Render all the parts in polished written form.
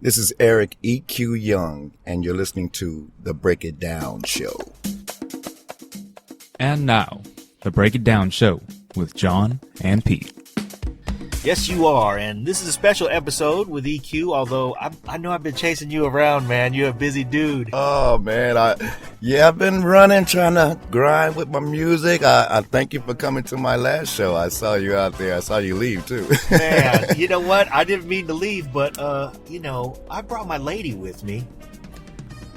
This is Eric E.Q. Young, and you're listening to The Break It Down Show. And now, The Break It Down Show with John and Pete. Yes, you are, and this is a special episode with EQ, although I know I've been chasing you around, man. You're a busy dude. Oh, man. I've been running, trying to grind with my music. I thank you for coming to my last show. I saw you out there. I saw you leave, too. Man, you know what? I didn't mean to leave, but, I brought my lady with me.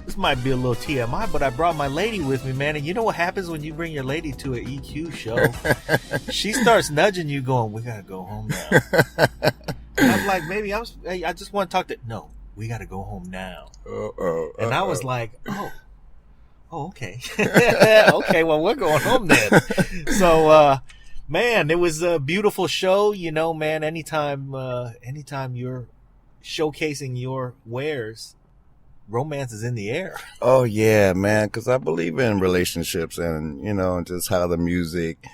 This might be a little TMI, but I brought my lady with me, man. And you know what happens when you bring your lady to an EQ show? She starts nudging you, going, "We gotta go home now." And I'm like, "Maybe I just want to talk to." No, we gotta go home now. And I was like, "Oh, okay, okay. Well, we're going home then." So, man, it was a beautiful show. You know, man. Anytime you're showcasing your wares, romance is in the air. Oh, yeah, man, because I believe in relationships and, just how the music,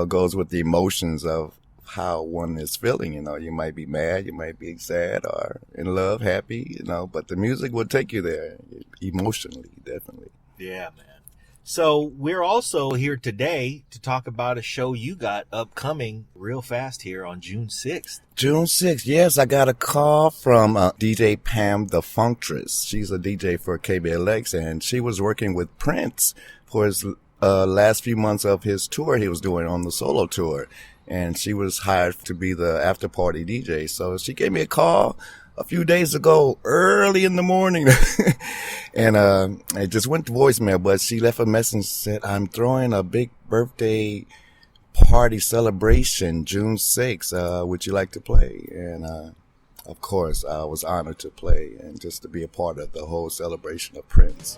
goes with the emotions of how one is feeling. You might be mad, you might be sad or in love, happy, but the music will take you there emotionally, definitely. Yeah, man. So we're also here today to talk about a show you got upcoming real fast here on June 6th. June 6th, yes. I got a call from DJ Pam the Funktress. She's a DJ for KBLX, and she was working with Prince for his last few months of his tour he was doing on the solo tour. And she was hired to be the after-party DJ. So she gave me a call a few days ago, early in the morning, and it just went to voicemail, but she left a message and said, "I'm throwing a big birthday party celebration June 6th. Would you like to play?" And of course, I was honored to play and just to be a part of the whole celebration of Prince.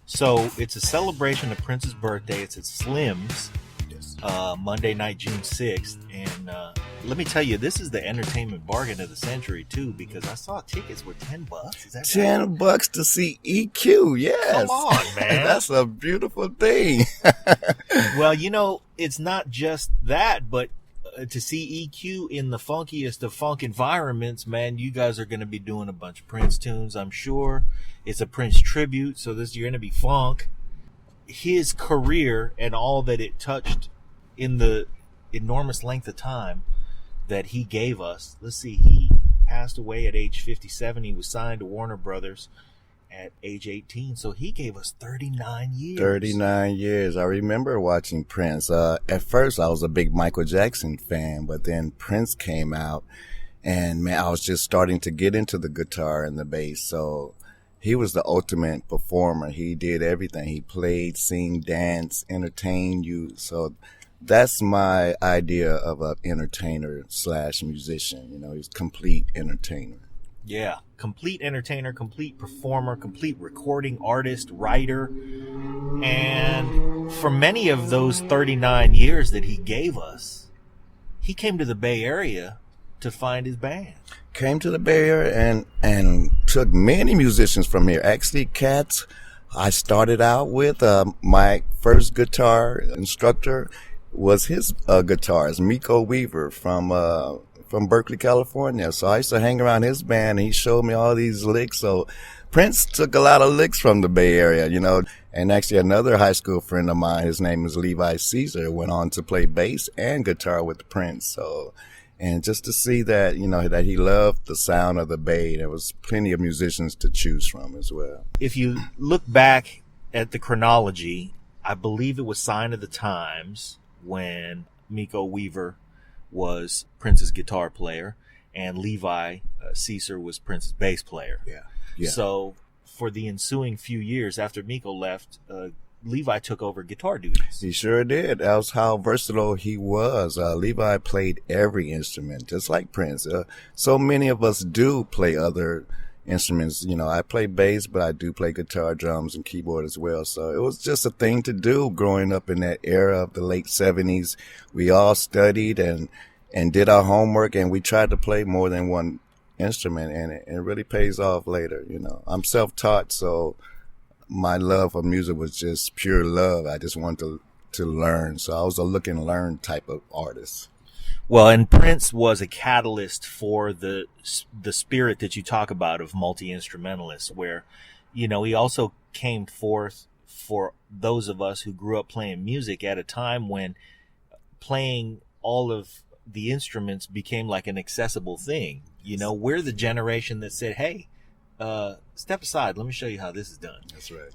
So it's a celebration of Prince's birthday. It's at Slim's, Yes. Monday night, June 6th. And let me tell you, this is the entertainment bargain of the century, too, because I saw tickets were $10. Is that $10 to see EQ, yes. Come on, man. That's a beautiful thing. Well, it's not just that, but to see EQ in the funkiest of funk environments, man, you guys are going to be doing a bunch of Prince tunes, I'm sure. It's a Prince tribute, so you're going to be funk. His career and all that it touched in the enormous length of time that he gave us. Let's see, he passed away at age 57. He was signed to Warner Brothers at age 18, so he gave us 39 years. 39 years. I remember watching Prince. At first, I was a big Michael Jackson fan, but then Prince came out, and man, I was just starting to get into the guitar and the bass. So he was the ultimate performer. He did everything. He played, sing, dance, entertain you. So that's my idea of an entertainer / musician. He's complete entertainer. Yeah, complete entertainer, complete performer, complete recording artist, writer. And for many of those 39 years that he gave us, he came to the Bay Area to find his band. Came to the Bay Area and took many musicians from here. Actually, cats I started out with, my first guitar instructor was his guitarist, Miko Weaver from Berkeley, California. So I used to hang around his band, and he showed me all these licks. So Prince took a lot of licks from the Bay Area, And actually another high school friend of mine, his name is Levi Caesar, went on to play bass and guitar with Prince. So, and just to see that, that he loved the sound of the Bay, there was plenty of musicians to choose from as well. If you look back at the chronology, I believe it was Sign of the Times when Miko Weaver was Prince's guitar player and Levi Caesar was Prince's bass player. Yeah. So for the ensuing few years after Miko left, Levi took over guitar duties. He sure did. That was how versatile he was. Levi played every instrument, just like Prince. So many of us do play other instruments. I play bass, but I do play guitar, drums, and keyboard as well. So it was just a thing to do growing up in that era of the late 70s. We all studied and did our homework, and we tried to play more than one instrument, and it really pays off later. I'm self-taught, so my love for music was just pure love. I just wanted to learn, so I was a look and learn type of artist. Well, and Prince was a catalyst for the spirit that you talk about of multi-instrumentalists, where, he also came forth for those of us who grew up playing music at a time when playing all of the instruments became like an accessible thing. We're the generation that said, hey, step aside, let me show you how this is done. That's right.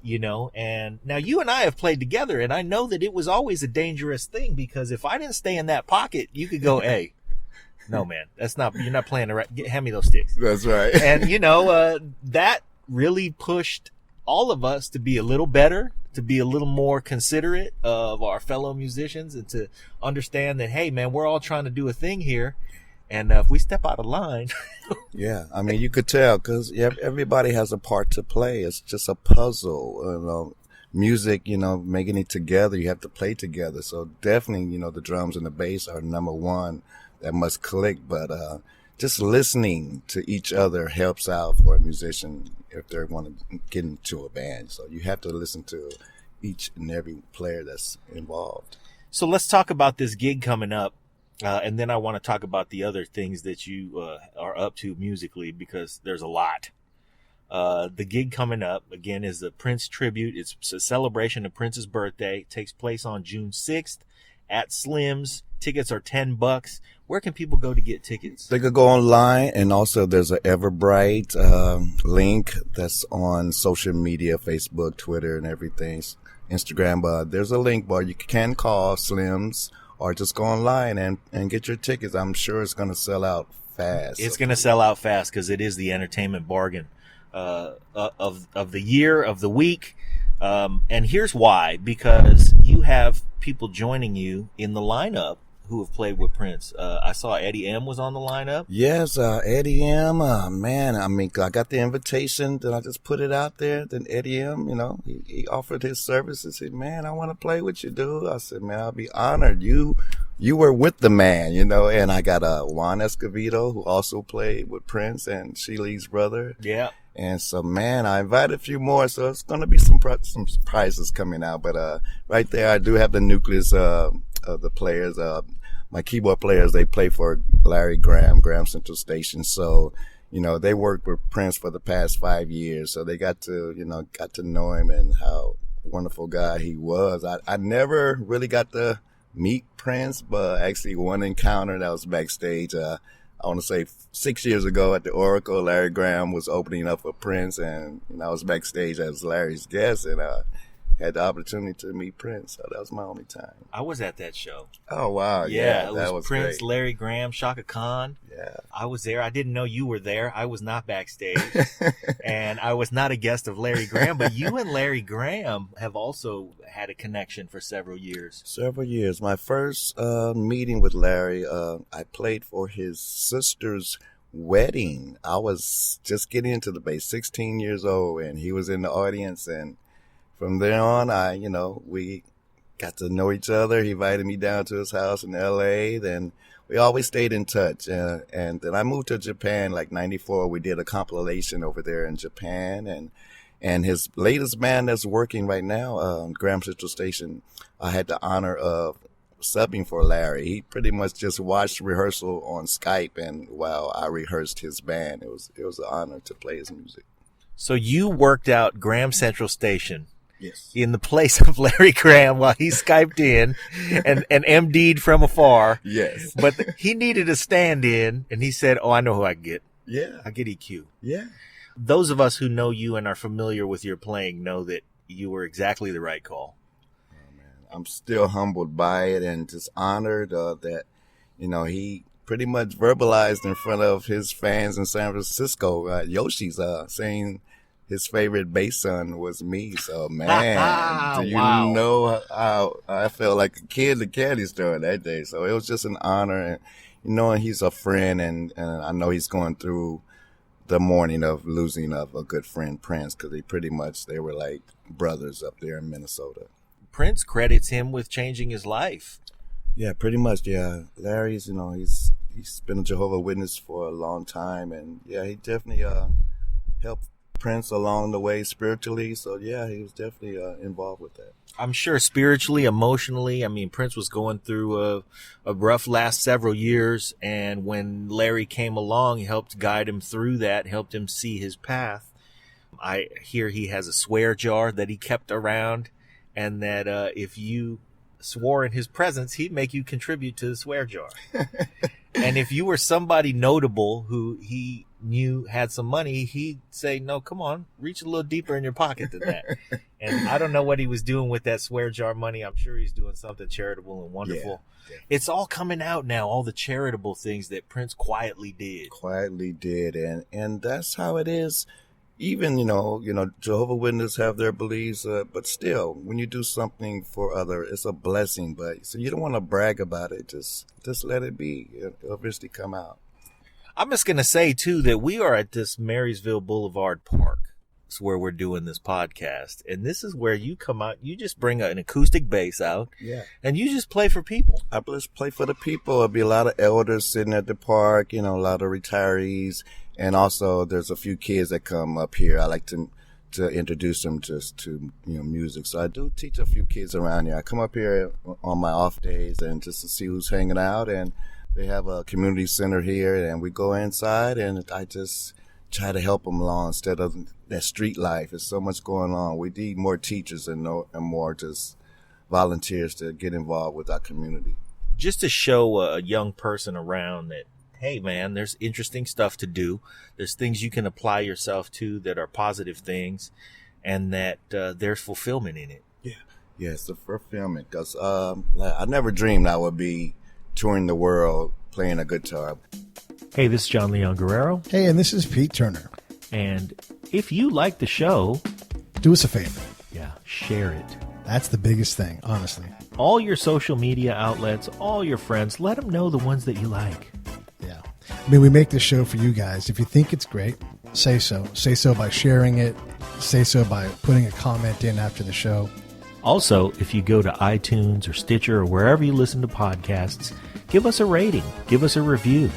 And now you and I have played together, and I know that it was always a dangerous thing, because if I didn't stay in that pocket, you could go, hey, no, man, you're not playing the right, hand me those sticks. That's right. And, that really pushed all of us to be a little better, to be a little more considerate of our fellow musicians, and to understand that, hey, man, we're all trying to do a thing here. And if we step out of line. Yeah, I mean, you could tell, because everybody has a part to play. It's just a puzzle. Music, making it together, you have to play together. So definitely, the drums and the bass are number one that must click. But just listening to each other helps out for a musician if they want to get into a band. So you have to listen to each and every player that's involved. So let's talk about this gig coming up. And then I want to talk about the other things that you are up to musically, because there's a lot. The gig coming up, again, is the Prince tribute. It's a celebration of Prince's birthday. It takes place on June 6th at Slim's. Tickets are $10. Where can people go to get tickets? They could go online, and also there's an Everbright link that's on social media, Facebook, Twitter, and everything, Instagram. There's a link where you can call Slim's, or just go online and get your tickets. I'm sure it's going to sell out fast. It's going to sell out fast, because it is the entertainment bargain of the year, of the week. And here's why: because you have people joining you in the lineup who have played with Prince. I saw Eddie M was on the lineup. Yes, Eddie M. Man, I mean, I got the invitation, then I just put it out there. Then Eddie M, he offered his services. He said, man, I want to play with you, dude. I said, man, I'll be honored. You were with the man, and I got Juan Escovedo, who also played with Prince, and Sheely's brother. Yeah. And so, man, I invited a few more, so it's going to be some surprises coming out. But right there, I do have the nucleus of the players. My keyboard players, they play for Larry Graham Central Station. So, they worked with Prince for the past 5 years. So they got to know him and how wonderful guy he was. I never really got to meet Prince, but actually one encounter that was backstage. I want to say 6 years ago at the Oracle, Larry Graham was opening up for Prince, and I was backstage as Larry's guest, and had the opportunity to meet Prince. So that was my only time. I was at that show. Oh, wow. Yeah, that was Prince, great. Larry Graham, Shaka Khan. Yeah. I was there. I didn't know you were there. I was not backstage. And I was not a guest of Larry Graham, but you and Larry Graham have also had a connection for several years. Several years. My first meeting with Larry, I played for his sister's wedding. I was just getting into the bass, 16 years old, and he was in the audience, and from there on, we got to know each other. He invited me down to his house in L.A. Then we always stayed in touch. And then I moved to Japan, like 94. We did a compilation over there in Japan. And his latest band that's working right now, Graham Central Station, I had the honor of subbing for Larry. He pretty much just watched rehearsal on Skype, and while I rehearsed his band, it was an honor to play his music. So you worked out Graham Central Station. Yes. In the place of Larry Graham while he Skyped in and MD'd from afar. Yes. But he needed a stand-in, and he said, I know who I get. Yeah. I get EQ. Yeah. Those of us who know you and are familiar with your playing know that you were exactly the right call. Oh, man. I'm still humbled by it and just honored that, he pretty much verbalized in front of his fans in San Francisco, Yoshi's saying his favorite bass son was me. So, man, do you know how I felt like a kid in the candy store that day? So it was just an honor. And, he's a friend, and I know he's going through the mourning of losing of a good friend, Prince, because they were like brothers up there in Minnesota. Prince credits him with changing his life. Yeah, pretty much. Yeah. Larry's, he's been a Jehovah's Witness for a long time, and yeah, he definitely helped Prince along the way spiritually. So yeah, he was definitely involved with that. I'm sure spiritually, emotionally. I mean, Prince was going through a rough last several years, and when Larry came along, he helped guide him through that, helped him see his path. I hear he has a swear jar that he kept around, and that if you swore in his presence, he'd make you contribute to the swear jar. And if you were somebody notable who he knew had some money, he'd say, no, come on, reach a little deeper in your pocket than that. And I don't know what he was doing with that swear jar money. I'm sure he's doing something charitable and wonderful. Yeah. It's all coming out now, all the charitable things that Prince quietly did. And that's how it is. Even, you know, Jehovah's Witnesses have their beliefs, but still, when you do something for others, it's a blessing. But so you don't want to brag about it. Just let it be. It'll eventually come out. I'm just going to say, too, that we are at this Marysville Boulevard Park. It's where we're doing this podcast. And this is where you come out. You just bring an acoustic bass out. Yeah. And you just play for people. I just play for the people. There'll be a lot of elders sitting at the park, a lot of retirees. And also, there's a few kids that come up here. I like to introduce them just to music. So I do teach a few kids around here. I come up here on my off days and just to see who's hanging out. And they have a community center here, and we go inside, and I just try to help them along instead of that street life. There's so much going on. We need more teachers and more just volunteers to get involved with our community. Just to show a young person around that, hey, man, there's interesting stuff to do. There's things you can apply yourself to that are positive things, and that there's fulfillment in it. Yeah. Yes, the fulfillment. Because I never dreamed I would be touring the world playing a guitar. Hey, this is John Leon Guerrero. Hey, and this is Pete Turner. And if you like the show, do us a favor. Yeah, share it. That's the biggest thing, honestly. All your social media outlets, all your friends, let them know the ones that you like. Yeah. I mean, we make this show for you guys. If you think it's great, say so. Say so by sharing it. Say so by putting a comment in after the show. Also, if you go to iTunes or Stitcher or wherever you listen to podcasts, give us a rating. Give us a review.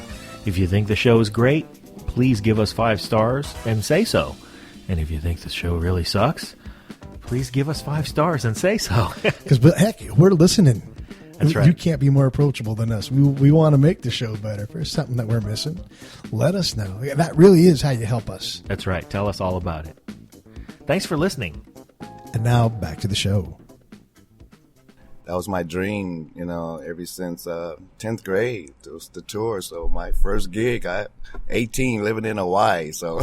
If you think the show is great, please give us 5 stars and say so. And if you think the show really sucks, please give us 5 stars and say so. Because, heck, we're listening. That's right. You can't be more approachable than us. We want to make the show better. If there's something that we're missing, let us know. That really is how you help us. That's right. Tell us all about it. Thanks for listening. And now back to the show. That was my dream, ever since 10th grade. It was the tour. So my first gig, 18, living in Hawaii. So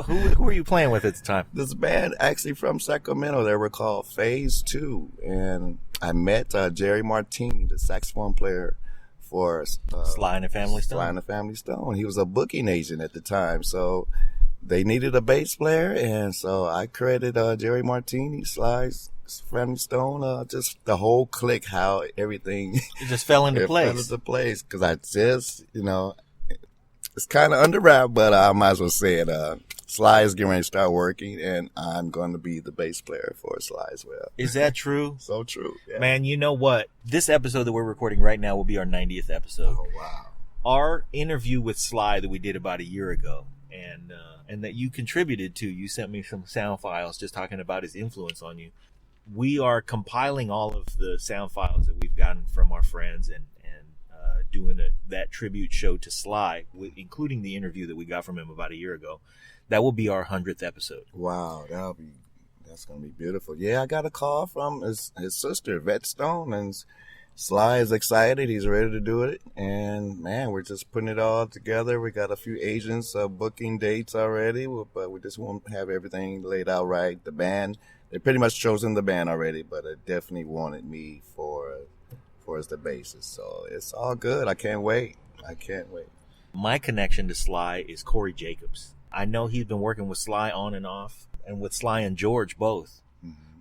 who were you playing with at the time? This band actually from Sacramento. They were called Phase 2. And I met Jerry Martini, the saxophone player for Sly and the Family Stone. Sly and the Family Stone. He was a booking agent at the time. So they needed a bass player. And so I credited Jerry Martini, Sly's Family Stone, just the whole clique, how everything it just fell into place. Because I just, it's kind of under wrap, but I might as well say it. Sly is getting ready to start working, and I'm going to be the bass player for Sly as well. Is that true? So true. Yeah. Man, you know what? This episode that we're recording right now will be our 90th episode. Oh, wow. Our interview with Sly that we did about a year ago, and that you contributed to, you sent me some sound files just talking about his influence on you. We are compiling all of the sound files that we've gotten from our friends and doing that tribute show to Sly, including the interview that we got from him about a year ago. That will be our 100th episode. Wow, that's going to be beautiful. Yeah, I got a call from his sister, Vet Stone, and Sly is excited. He's ready to do it. And, man, we're just putting it all together. We got a few agents booking dates already, but we just want to have everything laid out right. The band, they pretty much chosen the band already, but they definitely wanted me for as the bassist. So it's all good. I can't wait. My connection to Sly is Corey Jacobs. I know he's been working with Sly on and off, and with Sly and George both.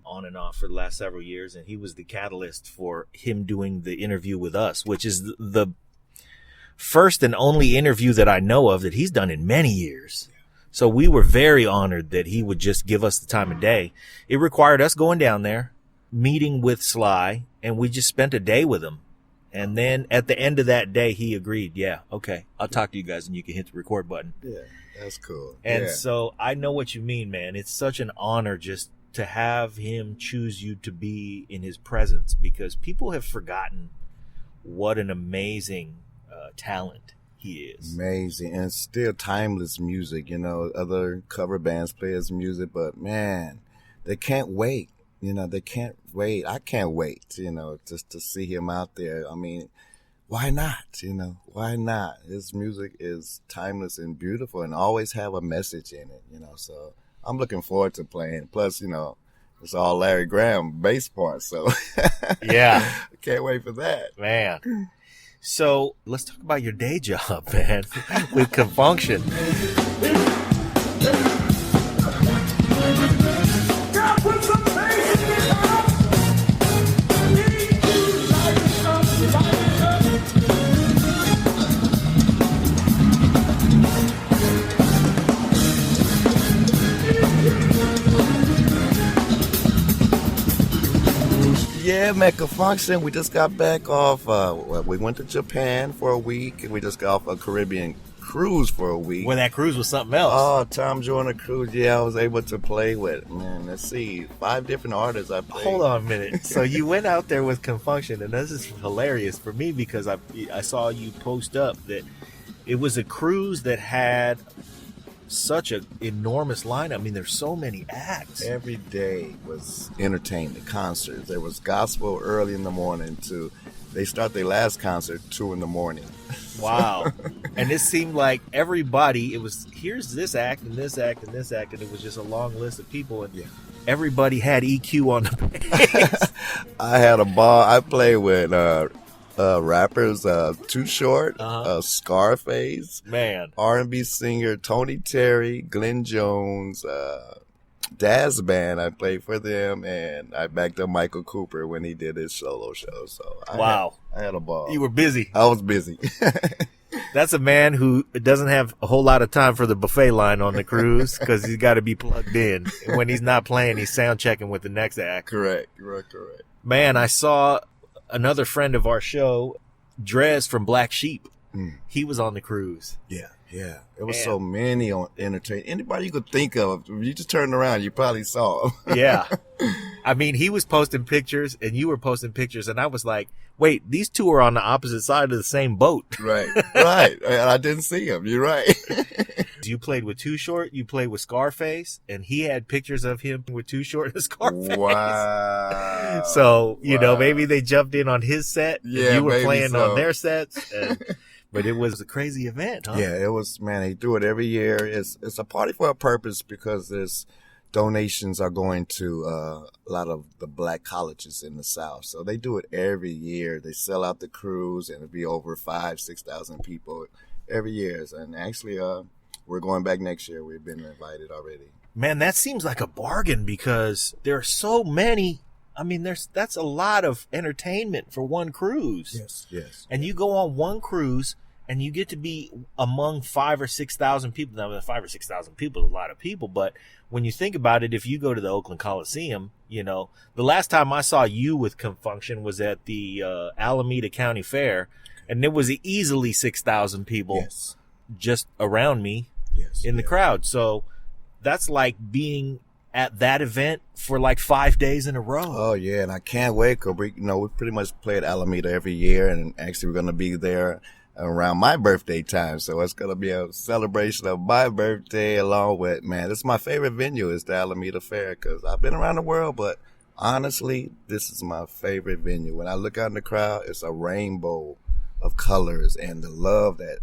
On and off for the last several years, and he was the catalyst for him doing the interview with us, which is the first and only interview that I know of that he's done in many years. So we were very honored that he would just give us the time of day. It required us going down there, meeting with Sly, and we just spent a day with him. And then at the end of that day, he agreed. Yeah, okay, I'll talk to you guys, and you can hit the record button. Yeah, that's cool. And yeah. so I know what you mean, man. It's such an honor just to have him choose you to be in his presence, because people have forgotten what an amazing talent he is. Amazing. And still timeless music. You know, other cover bands play his music, but man, they can't wait. You know, they can't wait. I can't wait, you know, just to see him out there. I mean, why not? You know, why not? His music is timeless and beautiful and always have a message in it, you know. So I'm looking forward to playing. Plus, you know, it's all Larry Graham bass part. So yeah, I can't wait for that. Man. So let's talk about your day job, man, with Funk Shun. Yeah, man, Funk Shun. We just got back off. We went to Japan for a week, and we just got off a Caribbean cruise for a week. Well, that cruise was something else. Oh, Tom Joyner cruise. Yeah, I was able to play with, man, let's see, 5 different artists I played. Hold on a minute. So you went out there with Funk Shun, and this is hilarious for me because I saw you post up that it was a cruise that had such an enormous lineup. I mean, there's so many acts. Every day was entertainment, concerts. There was gospel early in the morning to, they start their last concert 2 in the morning. Wow. And it seemed like everybody, it was, here's this act and this act and this act, and it was just a long list of people, and everybody had EQ on the bass. I had a ball. I played with rappers, Too Short, Scarface, man, R&B singer Tony Terry, Glenn Jones, Dazz Band. I played for them, and I backed up Michael Cooper when he did his solo show. So I had a ball. You were busy. I was busy. That's a man who doesn't have a whole lot of time for the buffet line on the cruise because he's got to be plugged in. And when he's not playing, he's sound checking with the next act. Correct. Man, I saw another friend of our show, Drez from Black Sheep. He was on the cruise. Yeah. There was so many on entertainment. Anybody you could think of, if you just turned around, you probably saw him. Yeah. I mean, he was posting pictures and you were posting pictures, and I was like, wait, these two are on the opposite side of the same boat. Right. And I didn't see him. You're right. You played with Too Short, you played with Scarface, and he had pictures of him with Too Short and Scarface. Wow. So, you know, maybe they jumped in on his set. Yeah, and you were playing so. on their sets. But it was a crazy event, huh? Yeah, it was, man, they do it every year. It's a party for a purpose because there's donations are going to a lot of the black colleges in the South. So they do it every year. They sell out the cruise, and it'll be over 5,000-6,000 people every year. And actually, we're going back next year. We've been invited already. Man, that seems like a bargain because there are so many. I mean, that's a lot of entertainment for one cruise. Yes. And you go on one cruise and you get to be among 5,000 or 6,000 people. Now, 5,000 or 6,000 people is a lot of people, but when you think about it, if you go to the Oakland Coliseum, you know, the last time I saw you with Funk Shun was at the Alameda County Fair, and there was easily 6,000 people just around me in the crowd. So that's like being at that event for like 5 days in a row. Oh yeah, and I can't wait because we pretty much play at Alameda every year, and actually we're gonna be there around my birthday time, so it's gonna be a celebration of my birthday along with, man, this is my favorite venue, is the Alameda Fair, because I've been around the world, but honestly, this is my favorite venue. When I look out in the crowd, it's a rainbow of colors, and the love that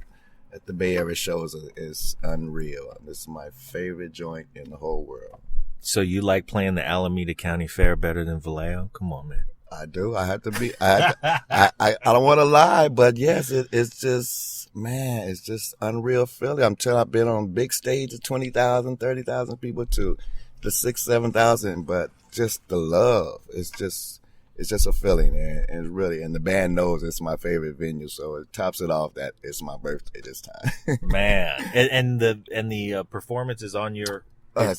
the Bay Area shows is unreal. This is my favorite joint in the whole world. So you like playing the Alameda County Fair better than Vallejo? Come on, man. I do. I have to be. I don't want to lie, but yes, it's just, man, it's just unreal feeling. I'm telling you, I've been on big stages, 20,000, 30,000 people to the 6,000, 7,000, but just the love. It's just a feeling, and really, and the band knows it's my favorite venue, so it tops it off that it's my birthday this time. Man, and the performance is on your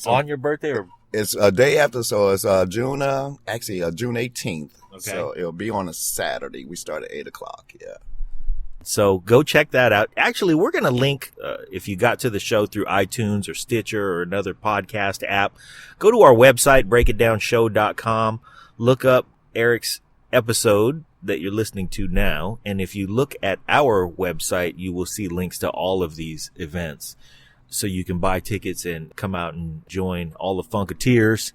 on your birthday, or It's a day after, so it's June 18th. Okay. So it'll be on a Saturday. We start at 8:00. Yeah. So go check that out. Actually, we're going to link, if you got to the show through iTunes or Stitcher or another podcast app, go to our website, breakitdownshow.com, look up Eric's episode that you're listening to now. And if you look at our website, you will see links to all of these events. So you can buy tickets and come out and join all the Funketeers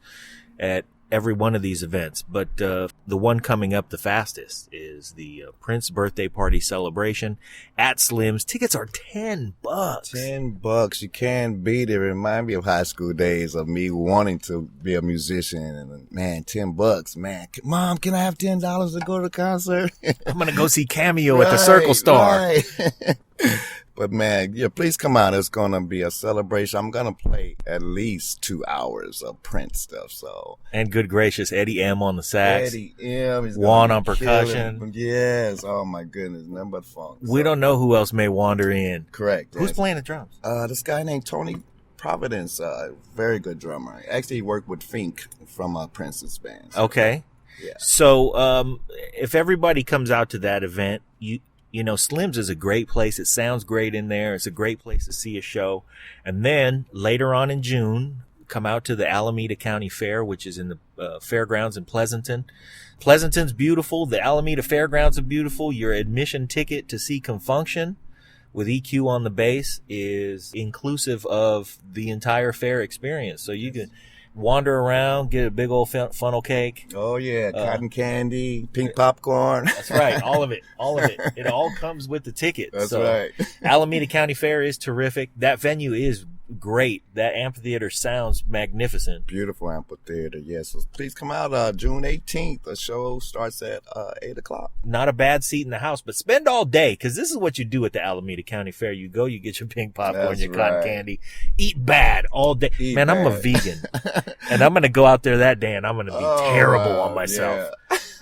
at every one of these events. But the one coming up the fastest is the Prince birthday party celebration at Slim's. Tickets are $10. $10. You can't beat it. Remind me of high school days of me wanting to be a musician. And man, $10. Man, Mom, can I have $10 to go to the concert? I'm going to go see Cameo at the Circle Star. Right. But man, yeah, please come out. It's going to be a celebration. I'm going to play at least 2 hours of Prince stuff. So, and good gracious, Eddie M on the sax. Eddie M. Juan on percussion. Killing. Yes. Oh my goodness. Nothing but funk. We don't know who else may wander in. Correct. Who's playing the drums? This guy named Tony Providence. Very good drummer. Actually, he worked with Fink from Prince's band. So, okay. Yeah. So, if everybody comes out to that event, you know, Slim's is a great place. It sounds great in there. It's a great place to see a show. And then later on in June, come out to the Alameda County Fair, which is in the fairgrounds in Pleasanton. Pleasanton's beautiful. The Alameda Fairgrounds are beautiful. Your admission ticket to see Confunction with EQ on the bass is inclusive of the entire fair experience. So you can wander around, get a big old funnel cake. Oh yeah, cotton candy, pink popcorn. That's right, all of it. It all comes with the ticket. That's right. Alameda County Fair is terrific. That venue is great. That amphitheater sounds magnificent. Beautiful amphitheater, yes. So please come out June 18th. The show starts at 8:00. Not a bad seat in the house, but spend all day, because this is what you do at the Alameda County Fair. You go, you get your pink popcorn, That's your cotton right. candy, eat bad all day. Man, I'm a vegan, and I'm going to go out there that day, and I'm going to be terrible on myself.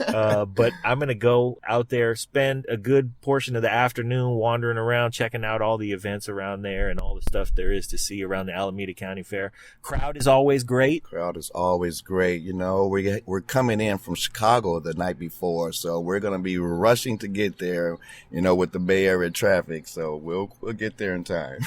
Yeah. But I'm going to go out there, spend a good portion of the afternoon wandering around, checking out all the events around there and all the stuff there is to see around the Alameda County Fair. Crowd is always great. Crowd is always great. You know, we're coming in from Chicago the night before, so we're going to be rushing to get there, you know, with the Bay Area traffic. So we'll get there in time.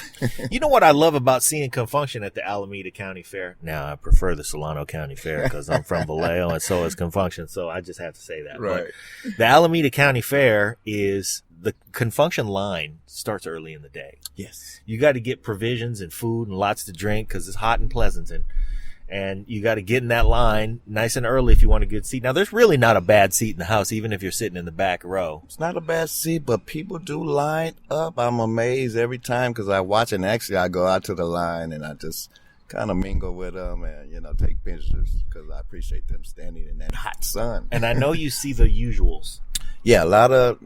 You know what I love about seeing Confunction at the Alameda County Fair? Now, I prefer the Solano County Fair because I'm from Vallejo, and so is Confunction, so I just have to say that. Right. But the Alameda County Fair is, the Confunction line starts early in the day. Yes. You got to get provisions and food and lots to drink because it's hot in Pleasanton. And you got to get in that line nice and early if you want a good seat. Now, there's really not a bad seat in the house, even if you're sitting in the back row. It's not a bad seat, but people do line up. I'm amazed every time because I watch, and actually I go out to the line and I just kind of mingle with them and, you know, take pictures because I appreciate them standing in that hot sun. And I know you see the usuals. Yeah, a lot of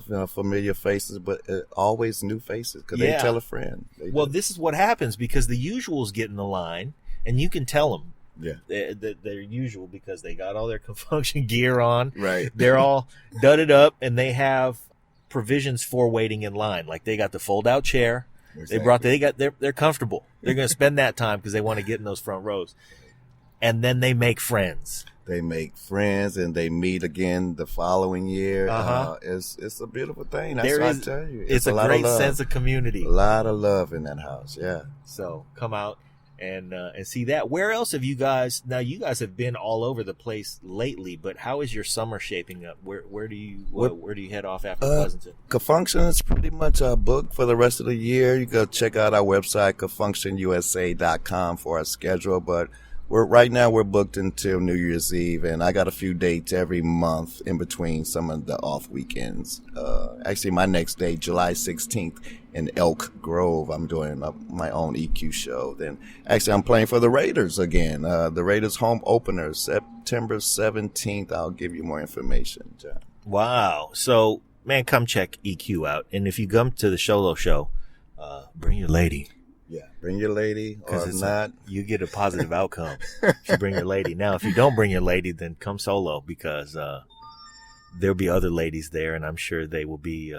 you know, familiar faces, but always new faces because they tell a friend. Well, this is what happens because the usuals get in the line, and you can tell them they're usual because they got all their Confunction gear on. Right. They're all dudded up, and they have provisions for waiting in line. Like they got the fold-out chair. Exactly. They're comfortable. They're going to spend that time because they want to get in those front rows. And then they make friends. They make friends and they meet again the following year. It's a beautiful thing. That's what I tell you. It's a great sense of community. A lot of love in that house. Yeah. So come out and see that. Where else have you guys? Now you guys have been all over the place lately, but how is your summer shaping up? Where do you head off after Pleasanton? Confunction is pretty much booked for the rest of the year. You go check out our website, confunctionusa.com, for our schedule, but right now we're booked until New Year's Eve, and I got a few dates every month in between some of the off weekends. Actually, my next day, July 16th, in Elk Grove, I'm doing my own EQ show. Then, actually, I'm playing for the Raiders again. The Raiders home opener, September 17th. I'll give you more information, John. Wow. So, man, come check EQ out. And if you come to the Sholo show, bring your lady. Yeah, bring your lady or not. You get a positive outcome if you bring your lady. Now, if you don't bring your lady, then come solo because there'll be other ladies there, and I'm sure they will be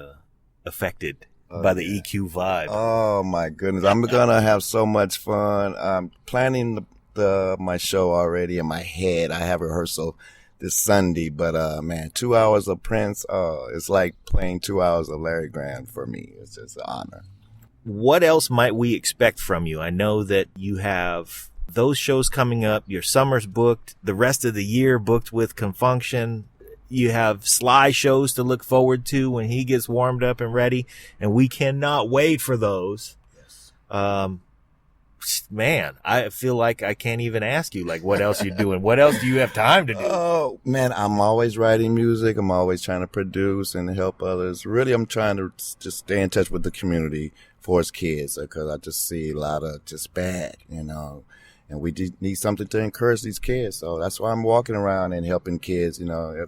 affected by the EQ vibe. Oh, my goodness. I'm going to have so much fun. I'm planning my show already in my head. I have rehearsal this Sunday, but man, 2 hours of Prince, it's like playing 2 hours of Larry Graham for me. It's just an honor. What else might we expect from you? I know that you have those shows coming up. Your summer's booked, the rest of the year booked with Funk Shun. You have Sly shows to look forward to when he gets warmed up and ready, and we cannot wait for those. Yes. Man, I feel like I can't even ask you, like, what else you're doing. What else do you have time to do? Oh, man, I'm always writing music. I'm always trying to produce and help others. Really, I'm trying to just stay in touch with the community for his kids, because I just see a lot of just bad, and we need something to encourage these kids. So that's why I'm walking around and helping kids,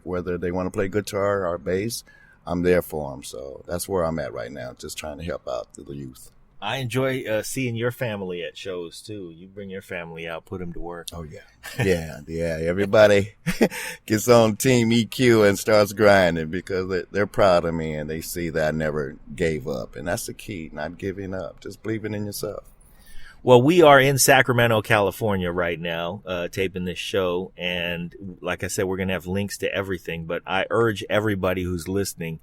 whether they want to play guitar or bass, I'm there for them. So that's where I'm at right now, just trying to help out the youth. I enjoy seeing your family at shows, too. You bring your family out, put them to work. Oh, yeah. Yeah. Everybody gets on Team EQ and starts grinding because they're proud of me and they see that I never gave up. And that's the key, not giving up, just believing in yourself. Well, we are in Sacramento, California right now, taping this show. And like I said, we're going to have links to everything. But I urge everybody who's listening,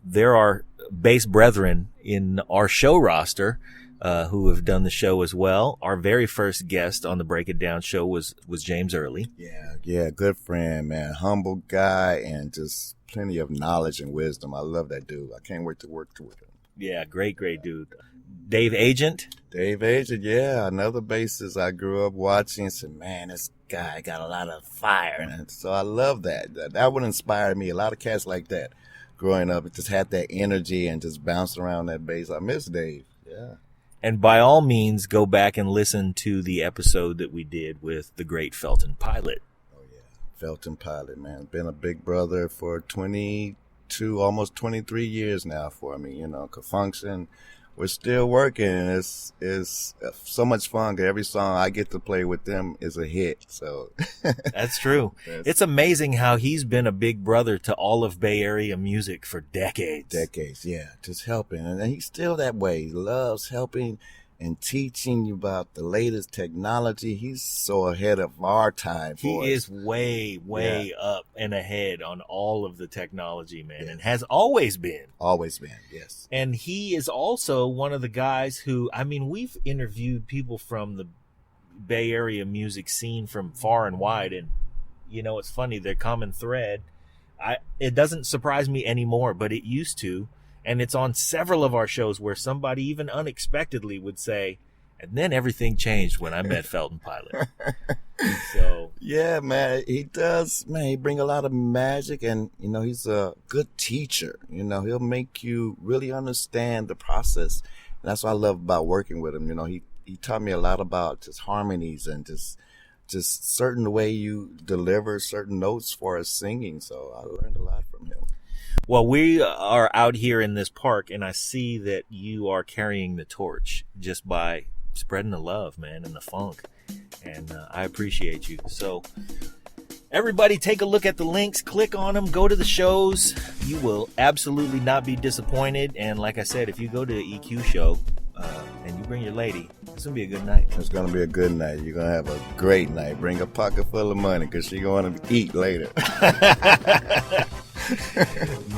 there are bass brethren in our show roster who have done the show as well. Our very first guest on the Break It Down show was James Early. Yeah, good friend, man. Humble guy and just plenty of knowledge and wisdom. I love that dude. I can't wait to work with him. Yeah, great dude. Dave Agent, yeah, another bassist I grew up watching and said, man, this guy got a lot of fire. And so I love that. That would inspire me. A lot of cats like that growing up, it just had that energy and just bounced around that bass. I miss Dave. Yeah. And by all means, go back and listen to the episode that we did with the great Felton Pilot. Oh, yeah. Felton Pilot, man. Been a big brother for 22, almost 23 years now for me, Funk Shun. We're still working, and it's so much fun. Every song I get to play with them is a hit. So that's true. It's amazing how he's been a big brother to all of Bay Area music for decades. Yeah, just helping, and he's still that way. He loves helping and teaching you about the latest technology. He's so ahead of our time. He is way up and ahead on all of the technology, man, and has always been. Always been, yes. And he is also one of the guys who, we've interviewed people from the Bay Area music scene from far and wide, and, it's funny, their common thread, it doesn't surprise me anymore, but it used to. And it's on several of our shows where somebody even unexpectedly would say, and then everything changed when I met Felton Pilot. So yeah, man, he does. Man, he bring a lot of magic, and he's a good teacher. He'll make you really understand the process. And that's what I love about working with him. He taught me a lot about just harmonies and just certain way you deliver certain notes for his singing. So I learned a lot from him. Well, we are out here in this park, and I see that you are carrying the torch just by spreading the love, man, and the funk. And I appreciate you. So everybody take a look at the links, click on them, go to the shows. You will absolutely not be disappointed. And like I said, if you go to the EQ show and you bring your lady, it's going to be a good night. It's going to be a good night. You're going to have a great night. Bring a pocket full of money because she's going to eat later.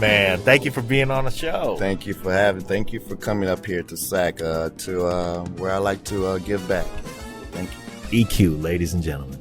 Man, thank you for being on the show. Thank you for coming up here to SAC to where I like to give back. Thank you. EQ, ladies and gentlemen.